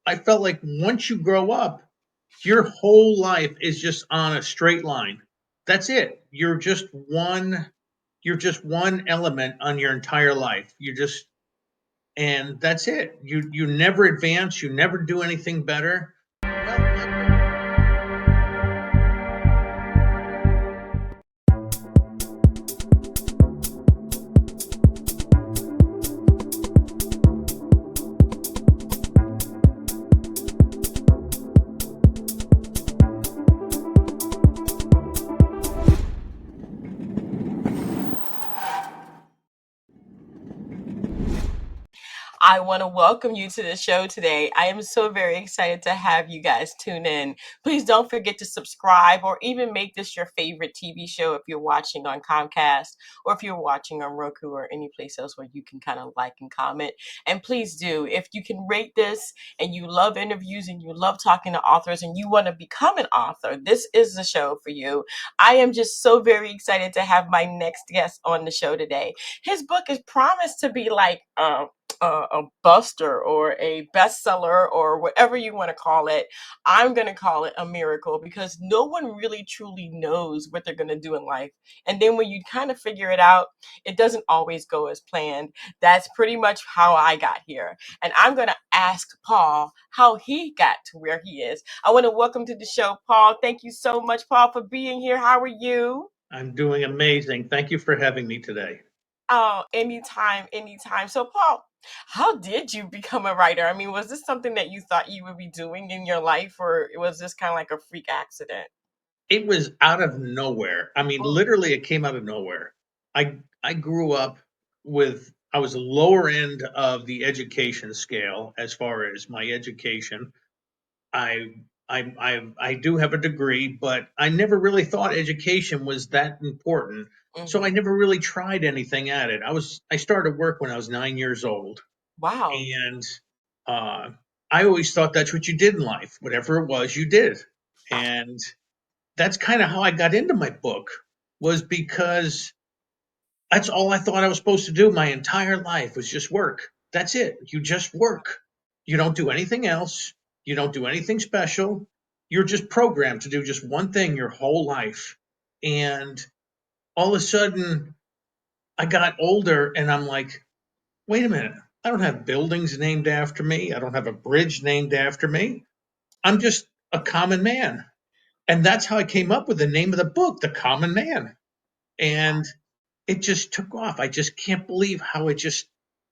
I felt like once you grow up, your whole life is just on a straight line. That's it. You're just one element on your entire life. And that's it. You never advance, you never do anything better. Well, I want to welcome you to the show today. I am so very excited to have you guys tune in. Please don't forget to subscribe or even make this your favorite TV show if you're watching on Comcast or if you're watching on Roku or any place else where you can kind of like and comment. And please do, if you can rate this and you love interviews and you love talking to authors and you want to become an author, this is the show for you. I am just so very excited to have my next guest on the show today. His book is promised to be like, a buster or a bestseller or whatever you want to call it. I'm going to call it a miracle because no one really truly knows what they're going to do in life. And then when you kind of figure it out, it doesn't always go as planned. That's pretty much how I got here. And I'm going to ask Paul how he got to where he is. I want to welcome to the show, Paul. Thank you so much, Paul, for being here. How are you? I'm doing amazing. Thank you for having me today. Oh, anytime, anytime. So, Paul, how did you become a writer? I mean, was this something that you thought you would be doing in your life, or was this kind of like a freak accident? It was out of nowhere. I mean, Mm. literally, it came out of nowhere. I grew up I was the lower end of the education scale as far as my education. I I do have a degree, but I never really thought education was that important. So I Hmm. never really tried anything at it. I started work when I was 9 years old, Wow. and uh, I always thought that's what you did in life. Whatever it was, you did, and that's kind of how I got into my book, was because that's all I thought I was supposed to do my entire life was just work. That's it. You just work. You don't do anything else. You don't do anything special. You're just programmed to do just one thing your whole life. And all of a sudden, I got older and I'm like, wait a minute. I don't have buildings named after me. I don't have a bridge named after me. I'm just a common man. And that's how I came up with the name of the book, The Common Man. And it just took off. I just can't believe how it just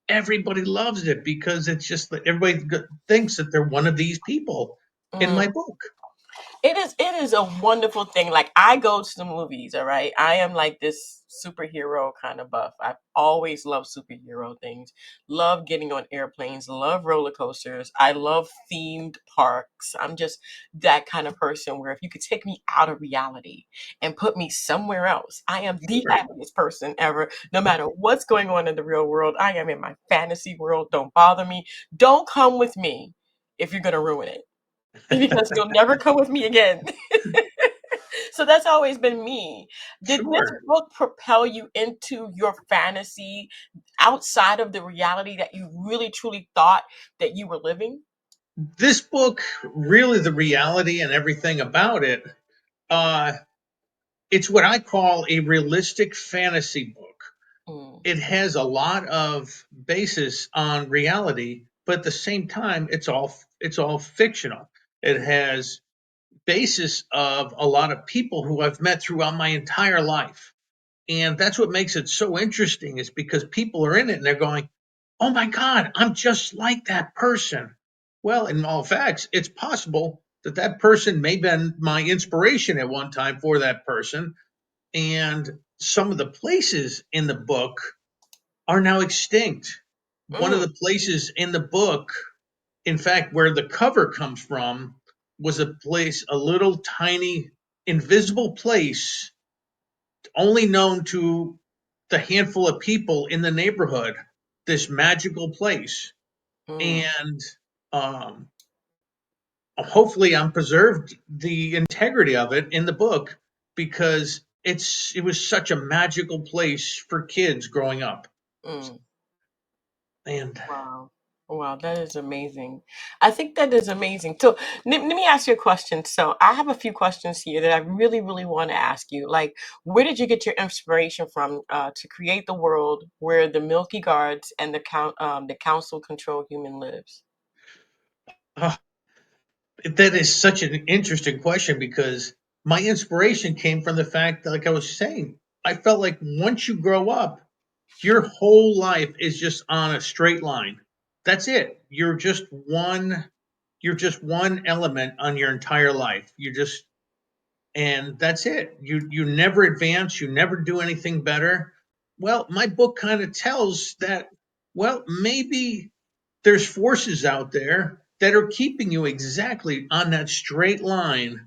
everybody loves it because it's just that everybody thinks that they're one of these people in my book. It is a wonderful thing. Like I go to the movies, all right? I am like this superhero kind of buff. I've always loved superhero things. Love getting on airplanes, love roller coasters. I love themed parks. I'm just that kind of person where if you could take me out of reality and put me somewhere else, I am the Sure. happiest person ever. No matter what's going on in the real world, I am in my fantasy world. Don't bother me. Don't come with me if you're going to ruin it because you'll never come with me again. So that's always been me. Did this Sure. book propel you into your fantasy outside of the reality that you really truly thought that you were living? This book, really, the reality and everything about it, uh, it's what I call a realistic fantasy book. Mm, It has a lot of basis on reality, but at the same time, it's all fictional. It has basis of a lot of people who I've met throughout my entire life. And that's what makes it so interesting is because people are in it and they're going, "Oh my god, I'm just like that person." Well, in all facts, it's possible that that person may have been my inspiration at one time for that person, and some of the places in the book are now extinct. One of mm, the places in the book, in fact, where the cover comes from, was a little tiny invisible place only known to the handful of people in the neighborhood, this magical place. mm. And um, hopefully I'm preserved the integrity of it in the book because it was such a magical place for kids growing up. Mm. And Wow. Wow, that is amazing. I think that is amazing. So let me ask you a question. So I have a few questions here that I really, really want to ask you. Like, where did you get your inspiration from to create the world where the Milky Guards and the Council control human lives? Uh, that is such an interesting question because my inspiration came from the fact that, like I was saying, I felt like once you grow up, your whole life is just on a straight line. That's it. You're just one element on your entire life. You just and that's it. You never advance, you never do anything better. Well, my book kind of tells that well, maybe there's forces out there that are keeping you exactly on that straight line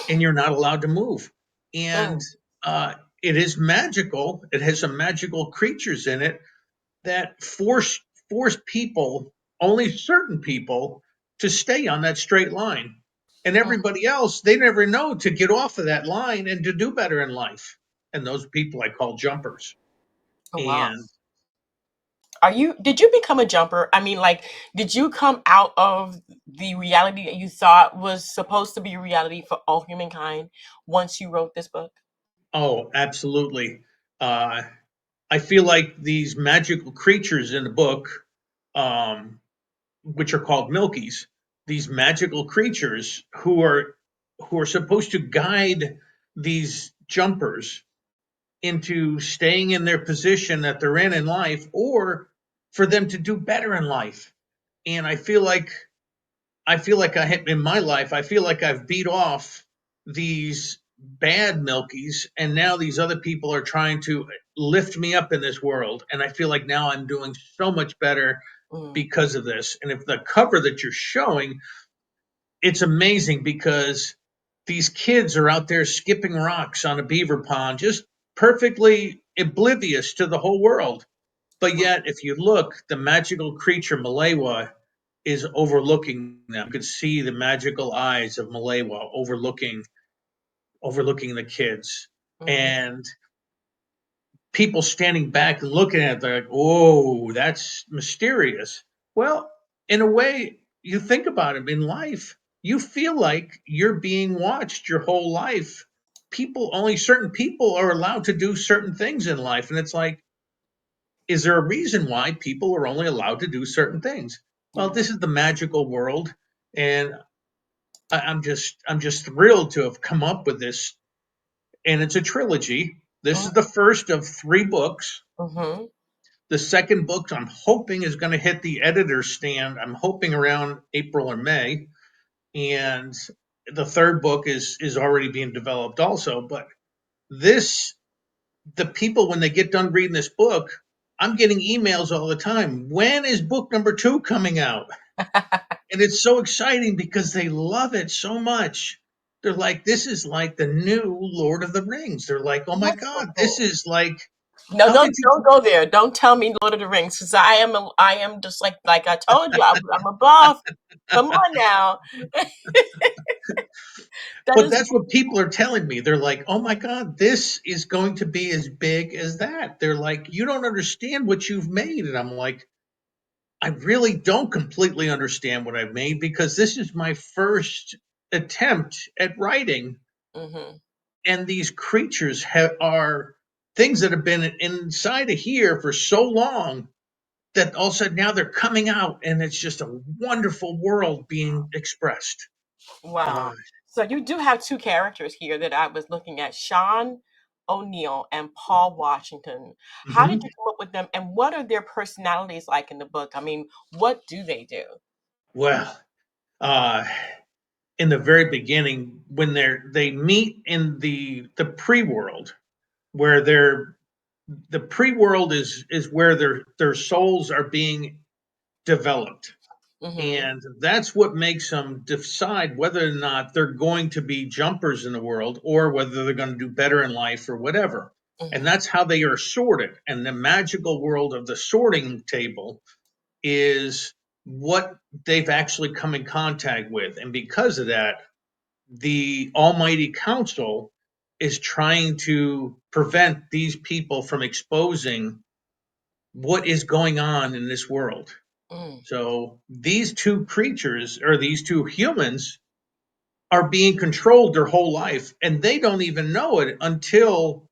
and you're not allowed to move. And Mm, uh, it is magical. It has some magical creatures in it that force people, only certain people, to stay on that straight line. And mm. everybody else, they never know to get off of that line and to do better in life. And those people I call jumpers. Oh, wow. And Did you become a jumper? I mean, like, did you come out of the reality that you thought was supposed to be reality for all humankind once you wrote this book? oh, absolutely. Uh, I feel like these magical creatures in the book, um, which are called Milkies, these magical creatures who are supposed to guide these jumpers into staying in their position that they're in life or for them to do better in life. And I feel like I in my life, I feel like I've beat off these bad Milkies, and now these other people are trying to lift me up in this world. And I feel like now I'm doing so much better Mm, because of this. And if the cover that you're showing, it's amazing because these kids are out there skipping rocks on a beaver pond, just perfectly oblivious to the whole world. But mm, yet, if you look, the magical creature Malewa is overlooking them. You can see the magical eyes of Malewa overlooking the kids. mhm. And people standing back and looking at it, they're like, "Whoa, that's mysterious." Well, in a way, you think about it in life, you feel like you're being watched your whole life. Only certain people are allowed to do certain things in life, and it's like, is there a reason why people are only allowed to do certain things? Well, Yeah. this is the magical world, and I'm just thrilled to have come up with this, and it's a trilogy. This is the first of three books. Mm-hmm. The second book I'm hoping is going to hit the editor's stand. I'm hoping around April or May, and the third book is already being developed also. But this, the people when they get done reading this book, I'm getting emails all the time. When is book number two coming out? And it's so exciting because they love it so much. They're like, this is like the new Lord of the Rings. They're like, oh my That's so God, this cool. is like, No, how did don't you? go there. Don't tell me Lord of the Rings, because I am just like I told you, I'm a buff. Come on now. That But is that's what people are telling me. They're like, oh my God, this is going to be as big as that. They're like, you don't understand what you've made. And I'm like, I really don't completely understand what I've made because this is my first attempt at writing. mm-hmm. And these creatures are things that have been inside of here for so long that all of a sudden now they're coming out and it's just a wonderful world being expressed. Wow. Uh, So you do have two characters here that I was looking at, Sean O'Neill and Paul Washington. How did you mhm. come up with them, and what are their personalities like in the book? I mean, what do they do? Well, uh, in the very beginning, when they meet in the pre-world, where the pre-world is where their souls are being developed. Mm-hmm. And that's what makes them decide whether or not they're going to be jumpers in the world or whether they're going to do better in life or whatever. And Mm-hmm. that's how they are sorted. And the magical world of the sorting table is what they've actually come in contact with. And because of that, the Almighty Council is trying to prevent these people from exposing what is going on in this world. Mm. So these two creatures, or these two humans, are being controlled their whole life, and they don't even know it until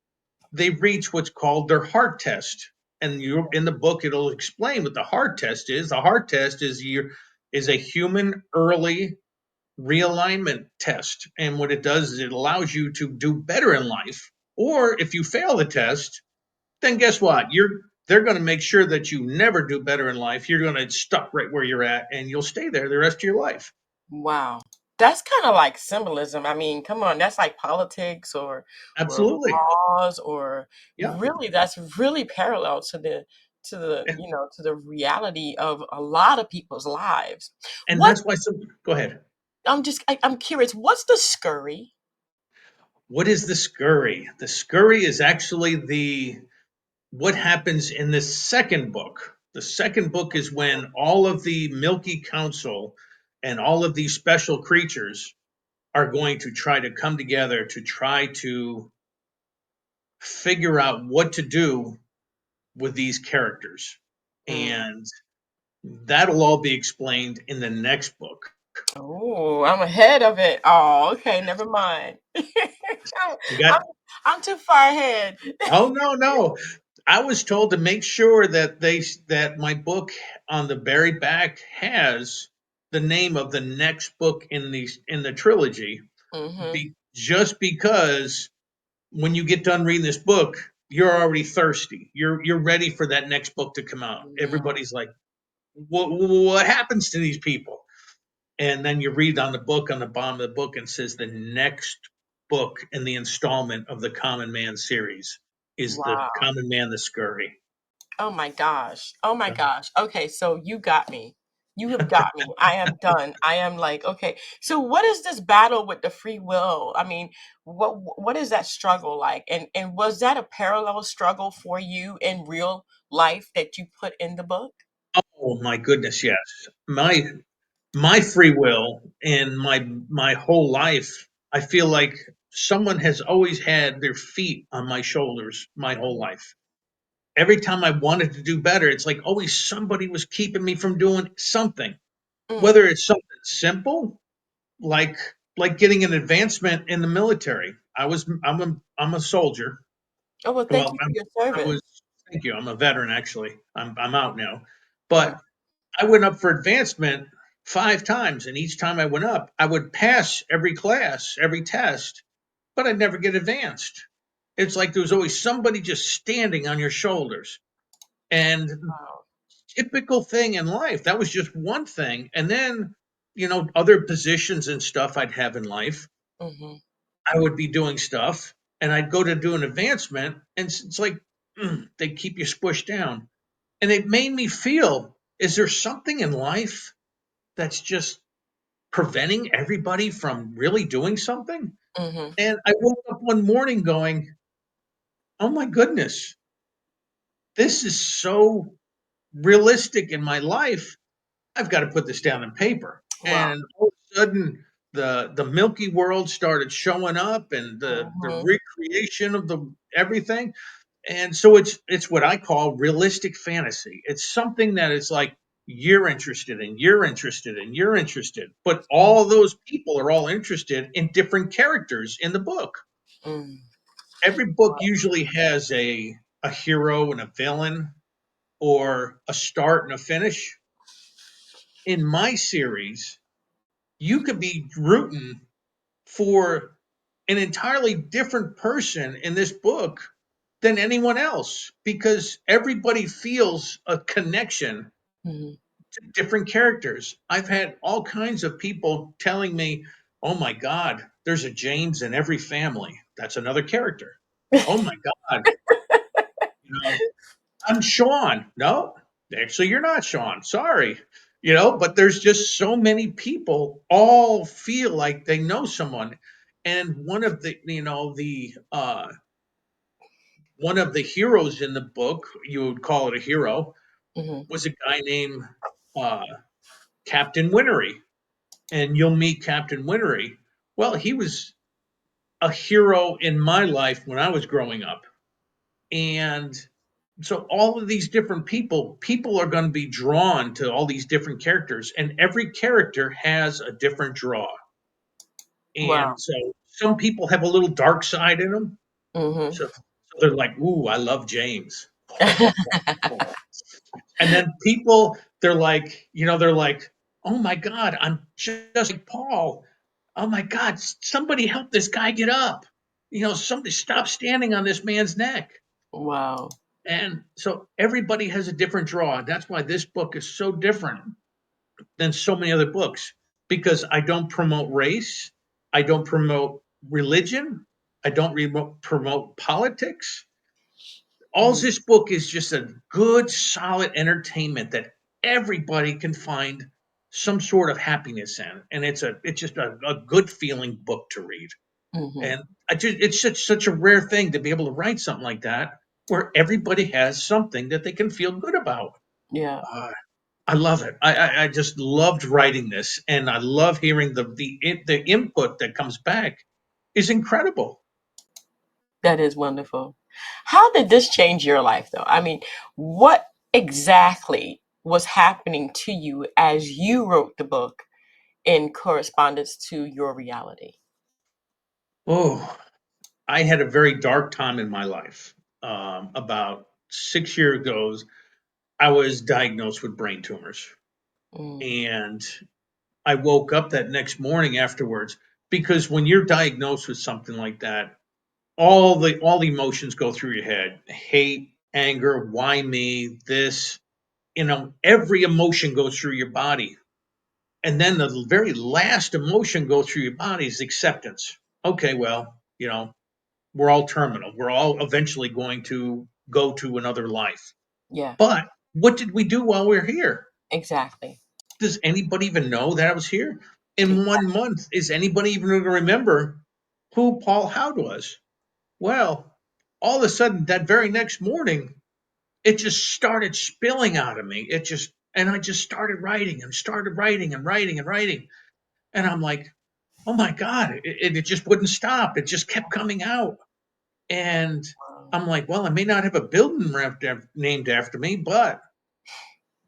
they reach what's called their heart test. And you, in the book, it'll explain what the heart test is. The heart test is a human early realignment test, and what it does is it allows you to do better in life. Or if you fail the test, then guess what? They're going to make sure that you never do better in life. You're going to stuck right where you're at, and you'll stay there the rest of your life. Wow. That's kind of like symbolism. I mean, come on, that's like politics or Absolutely, laws or yeah. really that's really parallel to the reality of a lot of people's lives. And What that's why some. Go ahead. I'm curious, what's the scurry? What is the scurry? The scurry is actually the what happens in the second book. The second book is when all of the Milky Council and all of these special creatures are going to try to come together to try to figure out what to do with these characters. Mm. And that'll all be explained in the next book. Oh, I'm ahead of it. Oh, okay, never mind. I'm, You I'm got. I'm too far ahead. Oh no, no. I was told to make sure that my book on the very back has the name of the next book in the trilogy, Hmm. just because when you get done reading this book, you're already thirsty. You're ready for that next book to come out. Yeah. Everybody's like, what happens to these people? And then you read on the book, on the bottom of the book, and it says the next book in the installment of the Common Man series is the Wow. Common Man the Scurry. Oh my gosh. Oh my gosh. Okay, so you got me. You have got me. I am done. I am like, okay. So what is this battle with the free will? I mean, what is that struggle like? And was that a parallel struggle for you in real life that you put in the book? Oh my goodness, yes. My free will and my whole life, I feel like someone has always had their feet on my shoulders my whole life. Every time I wanted to do better, it's like always somebody was keeping me from doing something. Mm. Whether it's something simple like getting an advancement in the military. I'm a soldier. Oh, well, thank Well, you for your I service. was. Thank you. I'm a veteran actually. I'm out now, Mhm. but I went up for advancement 5 times, and each time I went up, I would pass every class, every test, but I'd never get advanced. It's like there was always somebody just standing on your shoulders. And Wow. typical thing in life, that was just one thing. And then, other positions and stuff I'd have in life, Mhm. I would be doing stuff and I'd go to do an advancement, and it's like they keep you squished down. And it made me feel, is there something in life that's just preventing everybody from really doing something? Mhm. And I woke up one morning going, oh my goodness, this is so realistic in my life. I've got to put this down in paper. Wow. And all of a sudden, the Milky World started showing up, and the Mhm. recreation of the everything. And so it's what I call realistic fantasy. It's something that is like you're interested in, you're interested in, you're interested, but all those people are all interested in different characters in the book. Mm. Every book usually has a hero and a villain, or a start and a finish. In my series, you could be rooting for an entirely different person in this book than anyone else, because everybody feels a connection Mhm. to different characters. I've had all kinds of people telling me, oh my God, there's a James in every family. That's another character. Oh my God, you know, I'm Sean. No, actually, you're not Sean. Sorry. But there's just so many people all feel like they know someone. And one of the heroes in the book, you would call it a hero, Mhm. was a guy named uh, Captain Winnery. And you'll meet Captain Winnery. Well, he was a hero in my life when I was growing up. And So all of these different people are going to be drawn to all these different characters, and every character has a different draw. Wow. And so some people have a little dark side in them. Hmm. So they're like, "Ooh, I love James." And then people, they're like, they're like, "Oh my God, I'm just like Paul. Oh my God, somebody help this guy get up. Somebody stop standing on this man's neck." Wow. And so everybody has a different draw. That's why this book is so different than so many other books, because I don't promote race, I don't promote religion, I don't promote politics. All Mm, this book is just a good, solid entertainment that everybody can find some sort of happiness in, and it's just a good feeling book to read. mhm. And it's such a rare thing to be able to write something like that, where everybody has something that they can feel good about. Yeah, Uh, I love it. I just loved writing this, and I love hearing the input that comes back is incredible. that is wonderful. How did this change your life, though? I mean, what exactly was happening to you as you wrote the book in correspondence to your reality? Oh, I had a very dark time in my life. About 6 years ago, I was diagnosed with brain tumors, Mm, and I woke up that next morning afterwards, because when you're diagnosed with something like that, all the emotions go through your head: hate, anger, why me, this, every emotion goes through your body. And then the very last emotion goes through your body is acceptance. Okay, well, we're all terminal. We're all eventually going to go to another life. yeah, But what did we do while we are here? exactly. Does anybody even know that I was here? Ex- In 1 month, is anybody even going to remember who Paul Howd was? Well, all of a sudden, that very next morning, it just started spilling out of me. And I just started writing and started writing and writing and writing. And I'm like, oh my God, it just wouldn't stop. It just kept coming out. And Wow. I'm like, well, I may not have a building named after me, but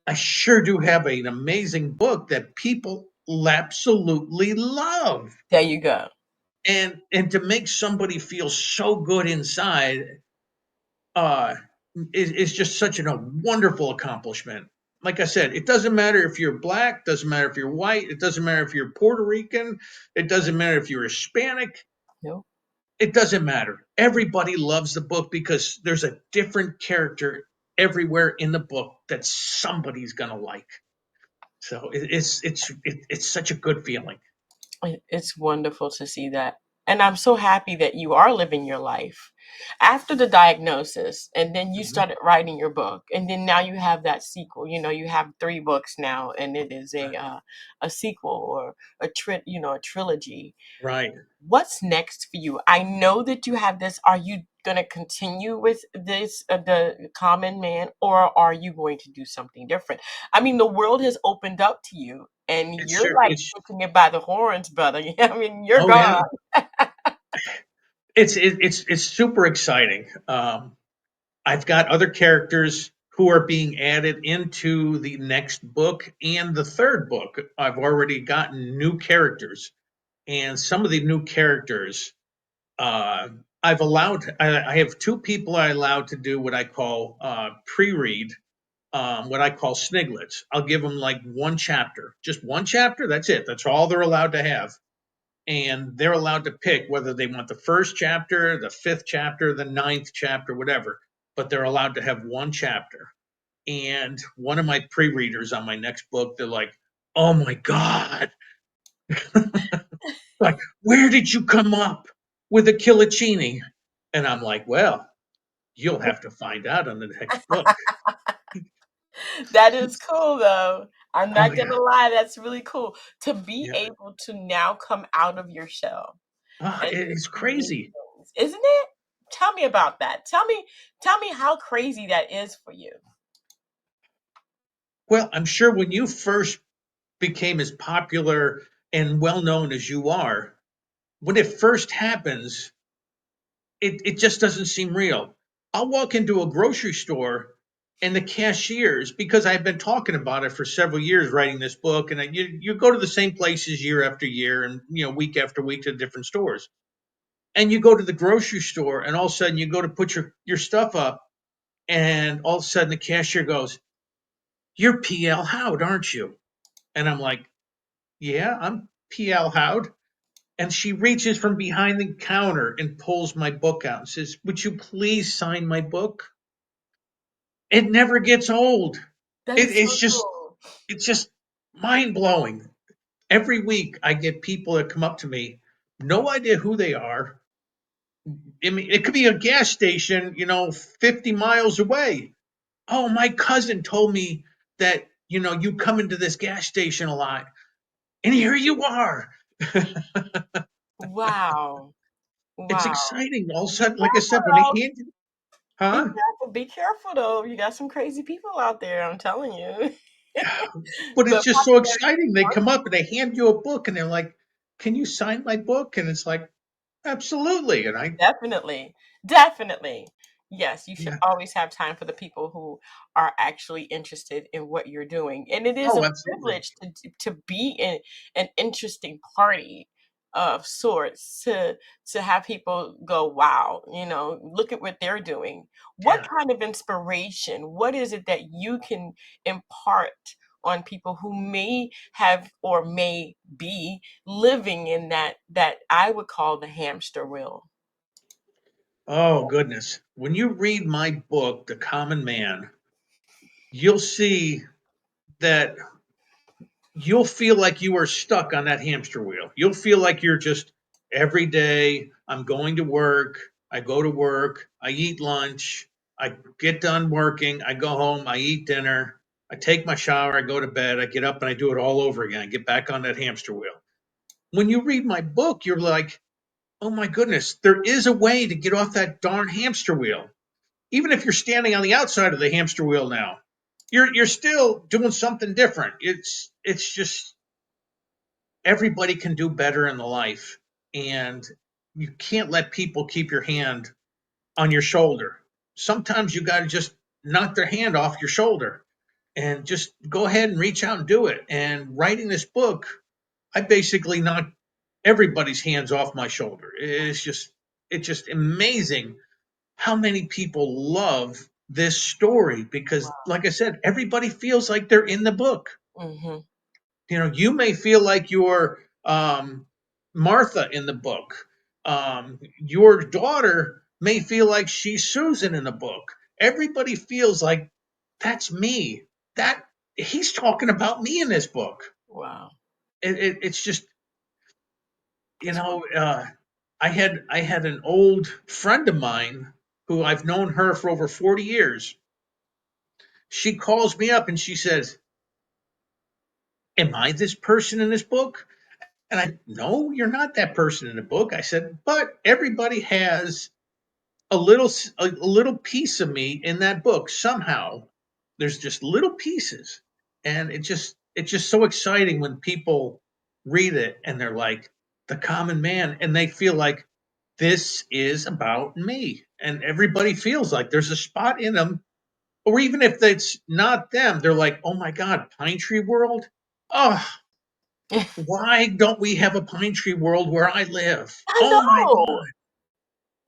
I sure do have an amazing book that people absolutely love. There you go. And to make somebody feel so good inside, uh, is just such a wonderful accomplishment. Like I said, it doesn't matter if you're black, doesn't matter if you're white, it doesn't matter if you're Puerto Rican, it doesn't matter if you're Hispanic. No, It doesn't matter. Everybody loves the book because there's a different character everywhere in the book that somebody's gonna like. So it's such a good feeling. it's wonderful to see that. And I'm so happy that you are living your life after the diagnosis. And then you Mhm. started writing your book. And then now you have that sequel. You know, you have three books now, and it is a sequel or a trilogy. Right. What's next for you? I know that you have this. Are you going to continue with this, the common man, or are you going to do something different? I mean, the world has opened up to you, and It's you're sure like it's taking it by the horns, brother. I mean, you're oh yeah. gone. It's super exciting. I've got other characters who are being added into the next book and the third book. I've already gotten new characters, and some of the new characters, uh, I have two people I allowed to do what I call pre-read, what I call sniglets. I'll give them like one chapter, just one chapter. That's it. That's all they're allowed to have, and they're allowed to pick whether they want the first chapter, the fifth chapter, the ninth chapter, whatever. But they're allowed to have one chapter. And one of my pre-readers on my next book, they're like, "Oh my God, like where did you come up with a Killicini?" And I'm like, "Well, you'll have to find out on the next book." That is cool, though. I'm Oh not yeah, gonna lie, that's really cool to be yeah. able to now come out of your shell and to It's create crazy. things, isn't it? Tell me about that. Tell me how crazy that is for you. Well, I'm sure when you first became as popular and well known as you are, when it first happens, it just doesn't seem real. I'll walk into a grocery store and the cashiers, because I've been talking about it for several years, writing this book, and you go to the same places year after year, and week after week to different stores, and you go to the grocery store, and all of a sudden you go to put your stuff up, and all of a sudden the cashier goes, "You're PL Howd, aren't you?" And I'm like, "Yeah, I'm PL Howd." And she reaches from behind the counter and pulls my book out and says, "Would you please sign my book?" It never gets old. That It, is so it's just cool. it's just mind blowing. Every week I get people that come up to me, no idea who they are. I mean, it could be a gas station, 50 miles away. "Oh, my cousin told me that, you come into this gas station a lot. And here you are." Wow. It's Wow. exciting. All of a Be sudden, like I careful said, when they though. hand you, huh? Be careful though. You got some crazy people out there, I'm telling you. But it's But just so popularity is exciting. They come up and wonderful. they hand you a book and they're like, "Can you sign my book?" And it's like, "Absolutely." And Definitely. Definitely. Yes, you should yeah. always have time for the people who are actually interested in what you're doing. And it is Oh, a absolutely. privilege to be in an interesting party of sorts to have people go, wow, look at what they're doing. What Yeah. kind of inspiration, what is it that you can impart on people who may have or may be living in that I would call the hamster wheel? Oh, goodness. When you read my book, The Common Man, you'll see that you'll feel like you are stuck on that hamster wheel. You'll feel like you're just every day, I'm going to work, I go to work, I eat lunch, I get done working, I go home, I eat dinner, I take my shower, I go to bed, I get up and I do it all over again. I get back on that hamster wheel. When you read my book, you're like, "Oh my goodness, there is a way to get off that darn hamster wheel." Even if you're standing on the outside of the hamster wheel now, you're still doing something different. It's just everybody can do better in the life, and you can't let people keep your hand on your shoulder. Sometimes you got to just knock their hand off your shoulder and just go ahead and reach out and do it. And writing this book, I basically knocked everybody's hands off my shoulder. It's just amazing how many people love this story because, like I said, everybody feels like they're in the book. Mhm. You may feel like you're Martha in the book. Your daughter may feel like she's Susan in the book. Everybody feels like that's me. That he's talking about me in this book. Wow. It's just you That's know wonderful. uh, I had an old friend of mine who I've known her for over 40 years. She calls me up and she says, "Am I this person in this book?" And I, "No, you're not that person in the book." I said, "But everybody has a little piece of me in that book somehow. There's just little pieces." And it's just so exciting when people read it and they're like, "The common man," and they feel like this is about me. And everybody feels like there's a spot in them, or even if it's not them, they're like, "Oh my God, Pine Tree World? Oh, why don't we have a Pine Tree World where I live? I Oh my know.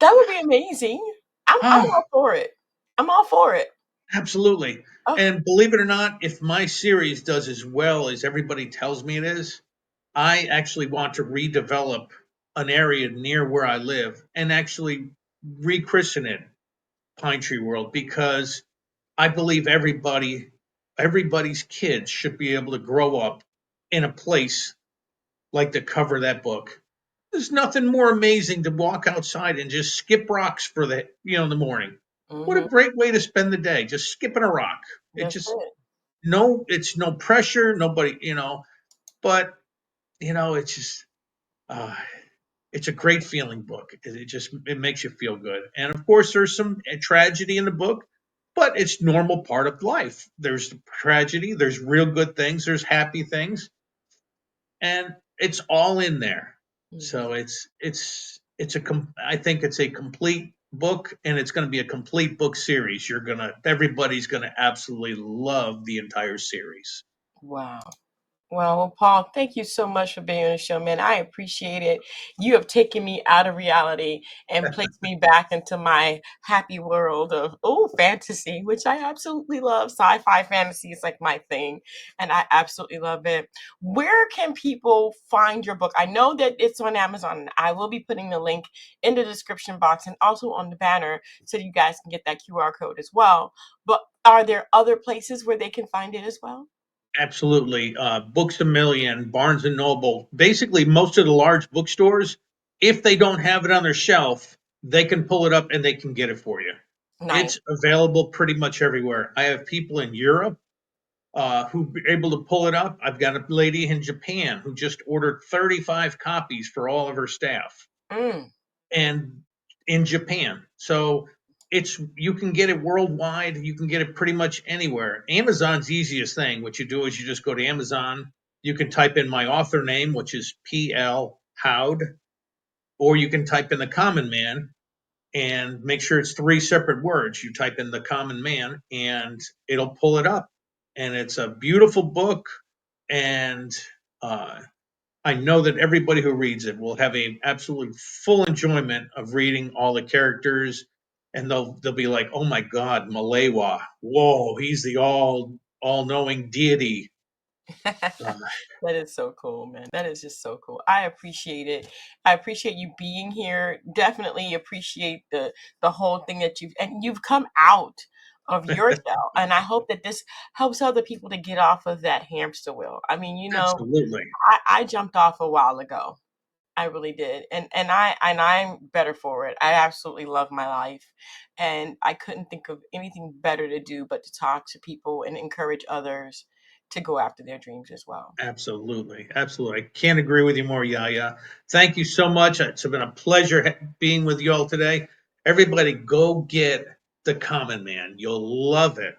That would be amazing. I'm God." Oh, all for it. I'm all for it. absolutely. Oh, And believe it or not, if my series does as well as everybody tells me it is, I actually want to redevelop an area near where I live and actually rechristen it Pine Tree World because I believe everybody's kids should be able to grow up in a place like the cover of that book. There's nothing more amazing to walk outside and just skip rocks for in the morning. What a mhm. great way to spend the day, just skipping a rock. It That's just it. it's no pressure, nobody. But it's just uh, it's a great feeling book. It makes you feel good. And of course, there's some tragedy in the book, but it's normal part of life. There's tragedy, there's real good things, there's happy things, and it's all in there. Mhm. So I think it's a complete book, and it's going to be a complete book series. Everybody's going to absolutely love the entire series. Wow. Well, Paul, thank you so much for being on the show, man. I appreciate it. You have taken me out of reality and placed me back into my happy world of fantasy, which I absolutely love. Sci-fi fantasy is like my thing, and I absolutely love it. Where can people find your book? I know that it's on Amazon, and I will be putting the link in the description box and also on the banner so you guys can get that QR code as well. But are there other places where they can find it as well? Absolutely. Books a Million, Barnes and Noble, basically most of the large bookstores, if they don't have it on their shelf, they can pull it up and they can get it for you. Nice. It's available pretty much everywhere. I have people in Europe who are able to pull it up. I've got a lady in Japan who just ordered 35 copies for all of her staff, Mm. and in Japan. So you can get it worldwide. You can get it pretty much anywhere. Amazon's the easiest thing. What you do is you just go to Amazon. You can type in my author name, which is PL Howd, or you can type in the Common Man and make sure it's three separate words. You type in the Common Man, and it'll pull it up. And it's a beautiful book, and uh, I know that everybody who reads it will have a absolute full enjoyment of reading all the characters, and they'll be like, "Oh my God, Malewa! Whoa, he's the all knowing deity." Uh, That is so cool, man. That is just so cool. I appreciate it. I appreciate you being here. Definitely appreciate the whole thing that you've come out of your shell. And I hope that this helps other people to get off of that hamster wheel. I mean, Absolutely, I jumped off a while ago. I really did. And I'm better for it. I absolutely love my life. And I couldn't think of anything better to do but to talk to people and encourage others to go after their dreams as well. absolutely, absolutely. I can't agree with you more, Yaya. Thank you so much. It's been a pleasure being with you all today. Everybody, go get the Common Man. You'll love it.